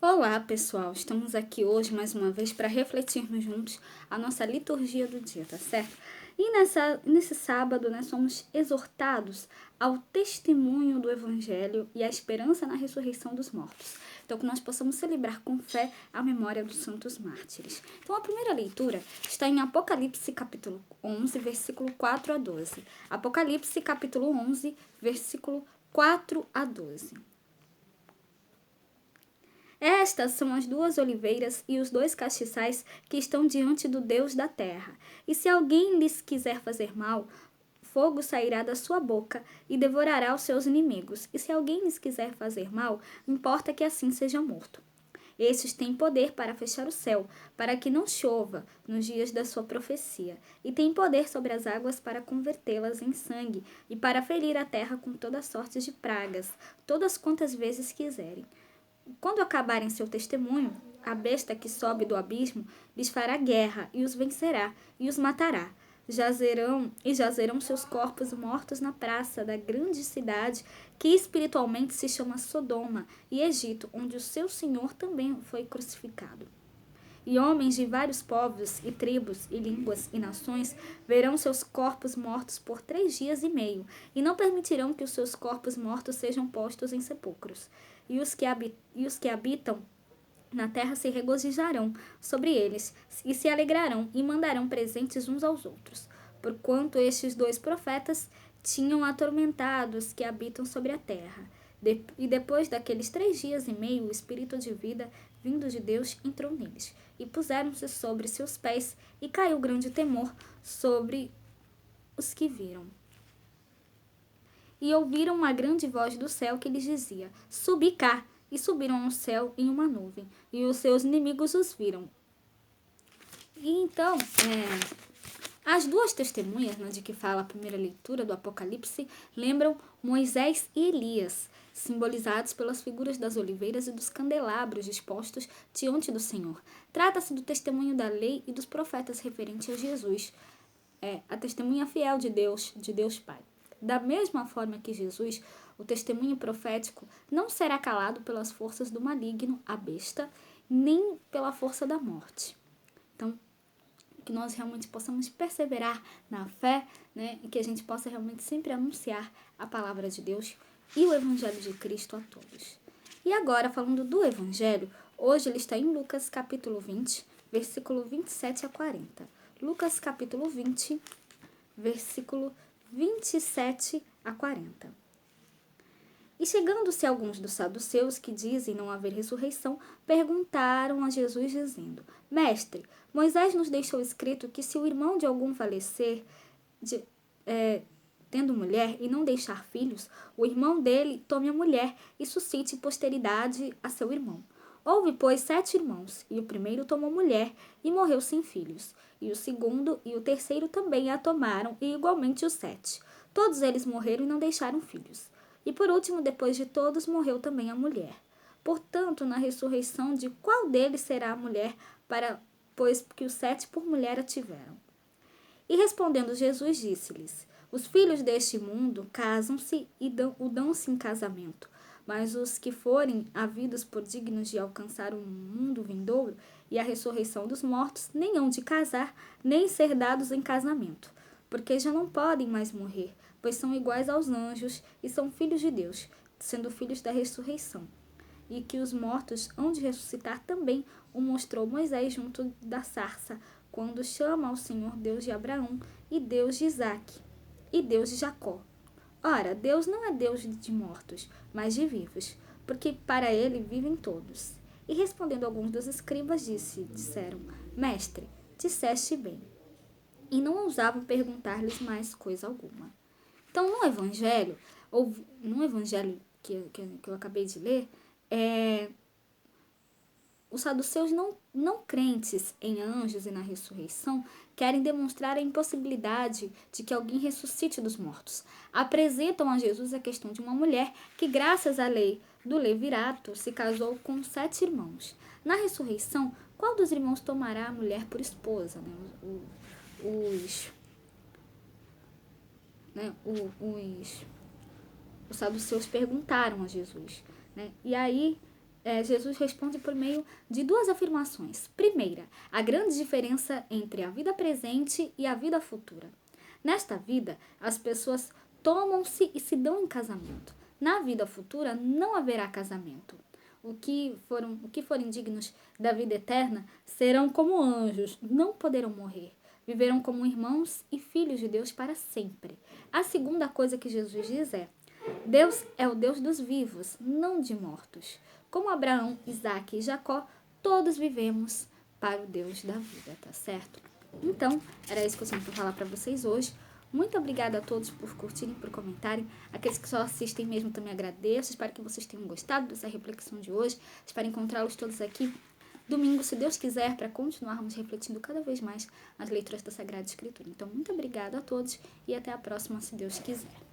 Olá, pessoal! Estamos aqui hoje mais uma vez para refletirmos juntos a nossa liturgia do dia, tá certo? E nesse sábado, nós somos exortados ao testemunho do Evangelho e à esperança na ressurreição dos mortos. Então, que nós possamos celebrar com fé a memória dos santos mártires. Então, a primeira leitura está em Apocalipse, capítulo 11, versículo 4 a 12. Apocalipse, capítulo 11, versículo 4 a 12. Estas são as duas oliveiras e os dois castiçais que estão diante do Deus da terra. E se alguém lhes quiser fazer mal, fogo sairá da sua boca e devorará os seus inimigos. E se alguém lhes quiser fazer mal, importa que assim seja morto. Estes têm poder para fechar o céu, para que não chova nos dias da sua profecia, e têm poder sobre as águas para convertê-las em sangue, e para ferir a terra com toda sorte de pragas, todas quantas vezes quiserem. Quando acabarem seu testemunho, a besta que sobe do abismo lhes fará guerra e os vencerá e os matará. Jazerão seus corpos mortos na praça da grande cidade que espiritualmente se chama Sodoma e Egito, onde o seu Senhor também foi crucificado. E homens de vários povos e tribos e línguas e nações verão seus corpos mortos por 3 dias e meio, e não permitirão que os seus corpos mortos sejam postos em sepulcros. E os que habitam na terra se regozijarão sobre eles, e se alegrarão, e mandarão presentes uns aos outros. Porquanto estes 2 profetas tinham atormentado os que habitam sobre a terra. E depois daqueles 3 dias e meio, o Espírito de vida, vindo de Deus, entrou neles. E puseram-se sobre seus pés, e caiu grande temor sobre os que viram. E ouviram uma grande voz do céu que lhes dizia: Subi cá! E subiram ao céu em uma nuvem, e os seus inimigos os viram. E então, as duas testemunhas, de que fala a primeira leitura do Apocalipse, lembram Moisés e Elias, simbolizados pelas figuras das oliveiras e dos candelabros dispostos diante do Senhor. Trata-se do testemunho da lei e dos profetas referente a Jesus, a testemunha fiel de Deus Pai. Da mesma forma que Jesus, o testemunho profético não será calado pelas forças do maligno, a besta, nem pela força da morte. Então, que nós realmente possamos perseverar na fé, e que a gente possa realmente sempre anunciar a palavra de Deus e o Evangelho de Cristo a todos. E agora, falando do Evangelho, hoje ele está em Lucas capítulo 20, versículo 27 a 40. Lucas capítulo 20, versículo 27 a 40. E chegando-se alguns dos saduceus que dizem não haver ressurreição, perguntaram a Jesus dizendo: Mestre, Moisés nos deixou escrito que se o irmão de algum falecer, tendo mulher e não deixar filhos, o irmão dele tome a mulher e suscite posteridade a seu irmão. Houve, pois, 7 irmãos, e o primeiro tomou mulher e morreu sem filhos. E o segundo e o terceiro também a tomaram, e igualmente os 7. Todos eles morreram e não deixaram filhos. E por último, depois de todos, morreu também a mulher. Portanto, na ressurreição, de qual deles será a mulher, pois que os 7 por mulher a tiveram? E respondendo Jesus, disse-lhes: Os filhos deste mundo casam-se e dão-se em casamento, mas os que forem havidos por dignos de alcançar o mundo vindouro e a ressurreição dos mortos, nem hão de casar, nem ser dados em casamento, porque já não podem mais morrer, pois são iguais aos anjos e são filhos de Deus, sendo filhos da ressurreição. E que os mortos hão de ressuscitar também, o mostrou Moisés junto da sarça, quando chama ao Senhor Deus de Abraão, e Deus de Isaque, e Deus de Jacó. Ora, Deus não é Deus de mortos, mas de vivos, porque para ele vivem todos. E respondendo alguns dos escribas, disseram: Mestre, disseste bem. E não ousavam perguntar-lhes mais coisa alguma. Então, no Evangelho que eu acabei de ler, os saduceus não crentes em anjos e na ressurreição querem demonstrar a impossibilidade de que alguém ressuscite dos mortos. Apresentam a Jesus a questão de uma mulher que, graças à lei do levirato, se casou com 7 irmãos. Na ressurreição, qual dos irmãos tomará a mulher por esposa? Os saduceus perguntaram a Jesus. E aí, Jesus responde por meio de duas afirmações. Primeira, a grande diferença entre a vida presente e a vida futura. Nesta vida, as pessoas tomam-se e se dão em casamento. Na vida futura, não haverá casamento. O que forem dignos da vida eterna serão como anjos, não poderão morrer. Viverão como irmãos e filhos de Deus para sempre. A segunda coisa que Jesus diz é: Deus é o Deus dos vivos, não de mortos. Como Abraão, Isaque e Jacó, todos vivemos para o Deus da vida, tá certo? Então, era isso que eu tinha para falar para vocês hoje. Muito obrigada a todos por curtirem, por comentarem. Aqueles que só assistem mesmo também agradeço. Espero que vocês tenham gostado dessa reflexão de hoje. Espero encontrá-los todos aqui domingo, se Deus quiser, para continuarmos refletindo cada vez mais as leituras da Sagrada Escritura. Então, muito obrigada a todos e até a próxima, se Deus quiser.